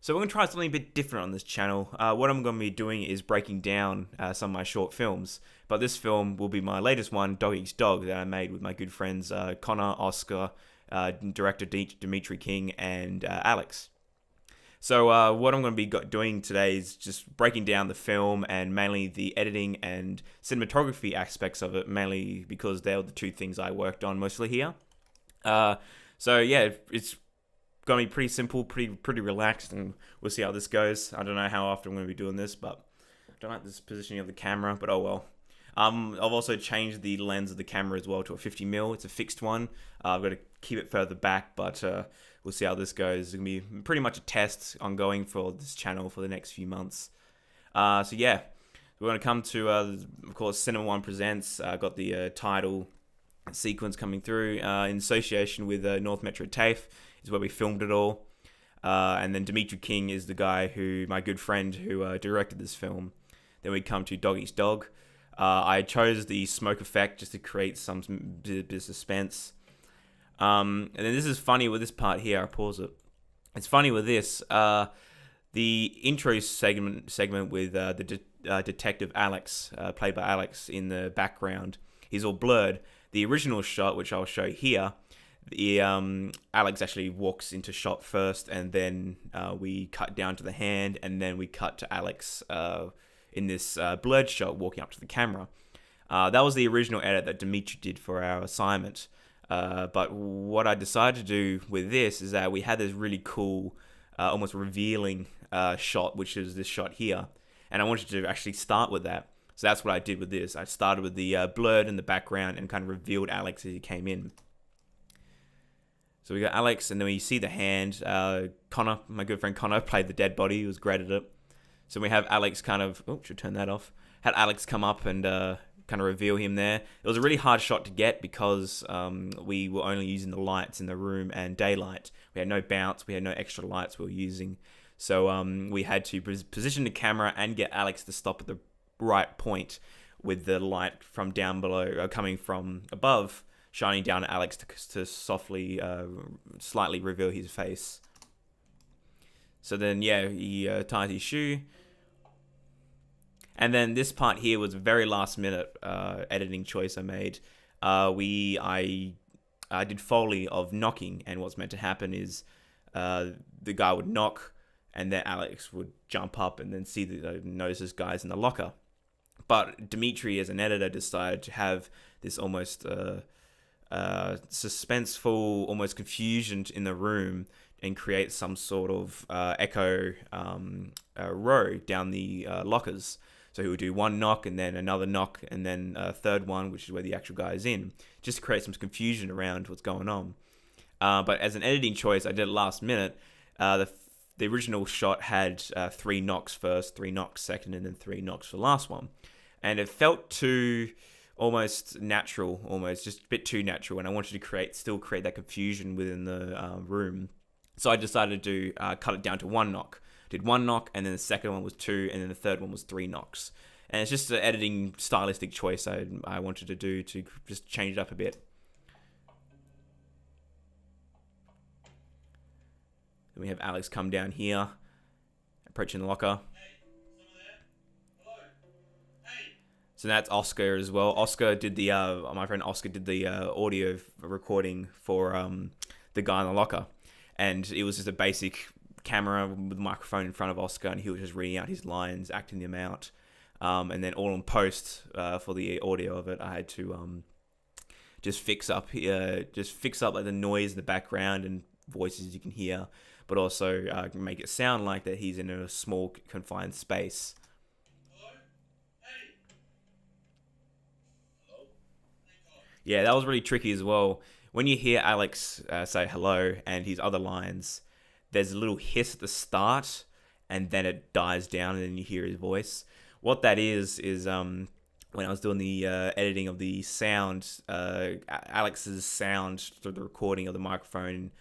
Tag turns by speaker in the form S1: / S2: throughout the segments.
S1: So we're going to try something a bit different on this channel. What I'm going to be doing is breaking down some of my short films. But this film will be my latest one, Dog Eats Dog, that I made with my good friends Connor, Oscar, director Dimitri King, and Alex. So what I'm going to be doing today is just breaking down the film and mainly the editing and cinematography aspects of it, mainly because they were the two things I worked on mostly here. So yeah, it's going to be pretty simple, pretty relaxed, and we'll see how this goes. I don't know how often I'm going to be doing this, but I don't like this positioning of the camera, but oh well. I've also changed the lens of the camera as well to a 50mm. It's a fixed one. I've got to keep it further back, but we'll see how this goes. It's going to be pretty much a test ongoing for this channel for the next few months. So yeah, we're going to come to, of course, Cinema One Presents. I got the title sequence coming through in association with North Metro TAFE. Is where we filmed it all. And then Dimitri King is the guy my good friend who directed this film. Then we come to Dog Eats Dog. I chose the smoke effect just to create some bit of suspense. And then this is funny with this part here. I pause it. It's funny with this. The intro segment with the detective Alex, played by Alex, in the background. He's all blurred. The original shot, which I'll show here, Alex actually walks into shot first, and then we cut down to the hand, and then we cut to Alex in this blurred shot walking up to the camera. That was the original edit that Dimitri did for our assignment. But what I decided to do with this is that we had this really cool, almost revealing shot, which is this shot here, and I wanted to actually start with that. So that's what I did with this. I started with the blurred in the background and kind of revealed Alex as he came in. So we got Alex, and then we see the hand. Connor, my good friend Connor, played the dead body. He was great at it. So we have Alex kind of... Oh, should turn that off. Had Alex come up and kind of reveal him there. It was a really hard shot to get because we were only using the lights in the room and daylight. We had no bounce. We had no extra lights we were using. So we had to position the camera and get Alex to stop at the right point with the light from down below, coming from above, shining down at Alex to softly, slightly reveal his face. So then, yeah, he ties his shoe. And then this part here was a very last minute editing choice I made. I did Foley of knocking, and what's meant to happen is the guy would knock, and then Alex would jump up and then notice this guy's in the locker. But Dimitri, as an editor, decided to have this almost... suspenseful, almost confusion in the room, and create some sort of echo row down the lockers. So he would do one knock, and then another knock, and then a third one, which is where the actual guy is in, just to create some confusion around what's going on. But as an editing choice, I did it last minute. The original shot had 3 knocks first, 3 knocks second, and then 3 knocks for the last one. And it felt too... almost natural, just a bit too natural, and I wanted to still create that confusion within the room. So I decided to cut it down to 1 knock. Did 1 knock, and then the second one was 2, and then the third one was 3 knocks. And it's just an editing stylistic choice I wanted to do to just change it up a bit. Then we have Alex come down here, approaching the locker. So that's Oscar as well. Oscar did my friend Oscar did the audio recording for the guy in the locker. And it was just a basic camera with a microphone in front of Oscar, and he was just reading out his lines, acting them out. And then all in post for the audio of it, I had to just fix up like the noise in the background and voices you can hear, but also make it sound like that he's in a small confined space. Yeah, that was really tricky as well. When you hear Alex say hello and his other lines, there's a little hiss at the start, and then it dies down, and then you hear his voice. What that is when I was doing the editing of the sound, Alex's sound through the recording of the microphone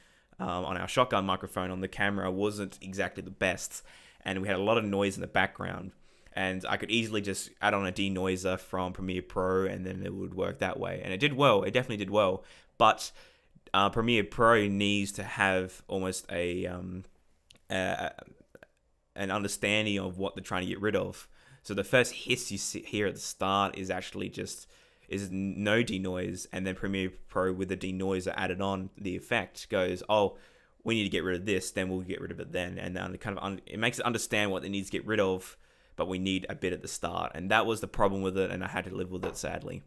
S1: on our shotgun microphone on the camera wasn't exactly the best, and we had a lot of noise in the background. And I could easily just add on a denoiser from Premiere Pro, and then it would work that way. And it did well. It definitely did well. But Premiere Pro needs to have almost a an understanding of what they're trying to get rid of. So the first hiss you hear at the start is actually just is no denoise, and then Premiere Pro with the denoiser added on, the effect goes, oh, we need to get rid of this, then we'll get rid of it then, and then it makes it understand what it needs to get rid of, but we need a bit at the start, and that was the problem with it, and I had to live with it sadly.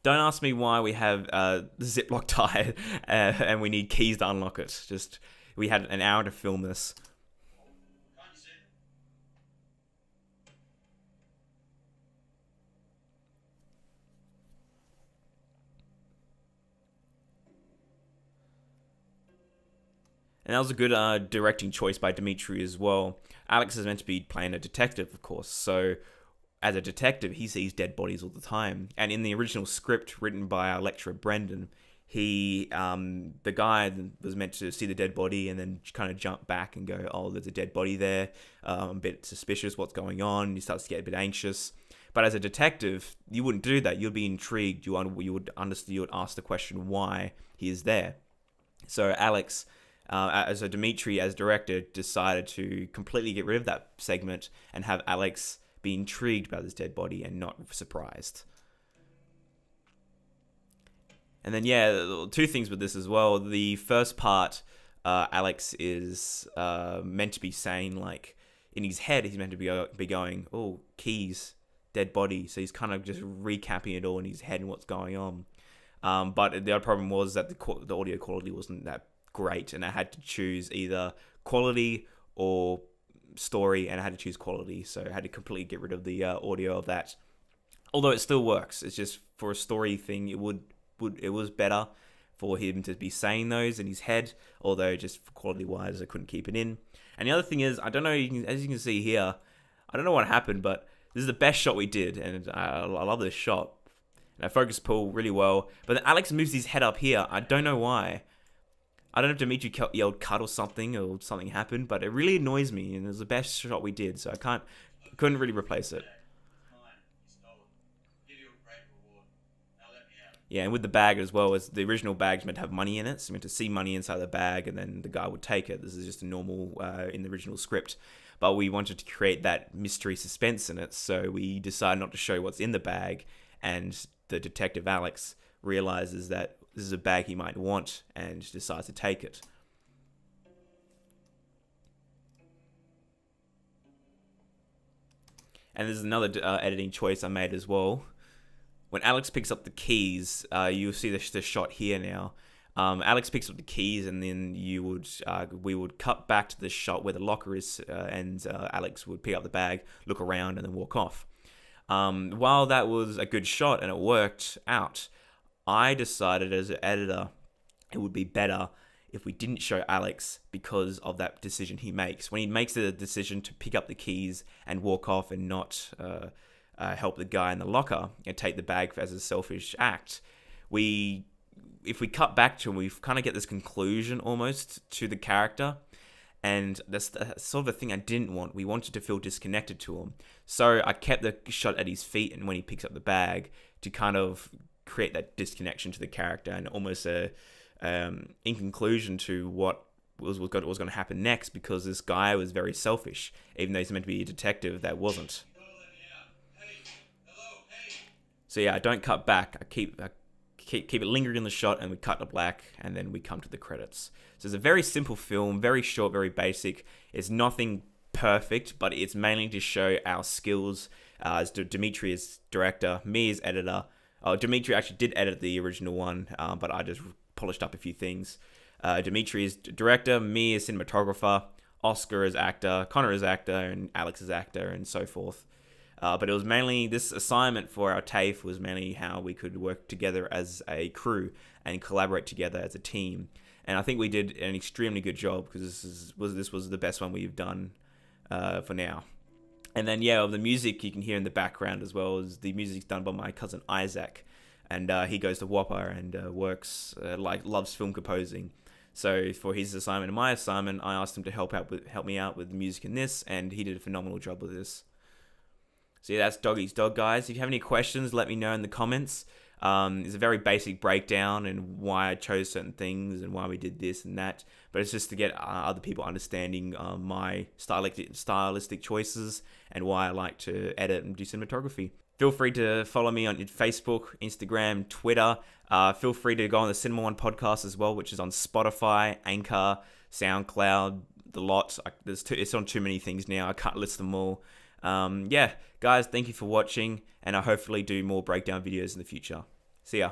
S1: Don't ask me why we have the Ziploc tie and we need keys to unlock it. Just we had an hour to film this. And that was a good directing choice by Dimitri as well. Alex is meant to be playing a detective, of course, so as a detective, he sees dead bodies all the time. And in the original script written by our lecturer, Brendan, the guy was meant to see the dead body and then kind of jump back and go, oh, there's a dead body there. I'm a bit suspicious, what's going on? He starts to get a bit anxious. But as a detective, you wouldn't do that. You'd be intrigued. You would ask the question why he is there. So Alex, as a Dimitri, as director, decided to completely get rid of that segment and have Alex be intrigued by this dead body and not surprised. And then, yeah, two things with this as well. The first part, Alex is meant to be saying, like, in his head, he's meant to be going, oh, keys, dead body. So he's kind of just recapping it all in his head and what's going on. But the other problem was that the audio quality wasn't that great, and I had to choose either quality or story, and I had to choose quality, so I had to completely get rid of the audio of that. Although it still works, it's just for a story thing, it was better for him to be saying those in his head. Although just for quality wise, I couldn't keep it in. And the other thing is, I don't know, as you can see here, I don't know what happened, but this is the best shot we did, and I love this shot. And I focus pull really well, but then Alex moves his head up here. I don't know why. I don't know if Dimitri yelled cut or something happened, but it really annoys me, and it was the best shot we did, so couldn't really replace it. Yeah, and with the bag as well, as the original bag's meant to have money in it, so meant to see money inside the bag, and then the guy would take it. This is just a normal in the original script, but we wanted to create that mystery suspense in it, so we decided not to show what's in the bag, and the detective Alex realizes that this is a bag he might want and decides to take it. And there's another editing choice I made as well. When Alex picks up the keys, you'll see the shot here now. Alex picks up the keys, and then we would cut back to the shot where the locker is, and Alex would pick up the bag, look around, and then walk off. While that was a good shot and it worked out, I decided as an editor it would be better if we didn't show Alex because of that decision he makes. When he makes the decision to pick up the keys and walk off and not help the guy in the locker and take the bag as a selfish act, if we cut back to him, we kind of get this conclusion almost to the character. And that's sort of the thing I didn't want. We wanted to feel disconnected to him. So I kept the shot at his feet and when he picks up the bag to kind of create that disconnection to the character and almost in conclusion to what was going to happen next, because this guy was very selfish, even though he's meant to be a detective that wasn't. So yeah, I don't cut back. I keep it lingering in the shot, and we cut to black, and then we come to the credits. So it's a very simple film, very short, very basic. It's nothing perfect, but it's mainly to show our skills as Dimitri as director, me as editor. Dimitri actually did edit the original one, but I just polished up a few things. Dimitri is director, me as cinematographer, Oscar as actor, Connor as actor, and Alex as actor, and so forth. But it was mainly, this assignment for our TAFE was mainly how we could work together as a crew and collaborate together as a team. And I think we did an extremely good job, because this was the best one we've done for now. And then, yeah, the music you can hear in the background as well, is the music's done by my cousin Isaac. And he goes to Whopper and works, loves film composing. So for his assignment and my assignment, I asked him to help me out with the music in this, and he did a phenomenal job with this. So yeah, that's Dog Eats Dog, guys. If you have any questions, let me know in the comments. It's a very basic breakdown and why I chose certain things and why we did this and that. But it's just to get other people understanding my stylistic choices and why I like to edit and do cinematography. Feel free to follow me on Facebook, Instagram, Twitter. Feel free to go on the Cinema One podcast as well, which is on Spotify, Anchor, SoundCloud, the lot. It's on too many things now. I can't list them all. Yeah, guys, thank you for watching, and I'll hopefully do more breakdown videos in the future. See ya.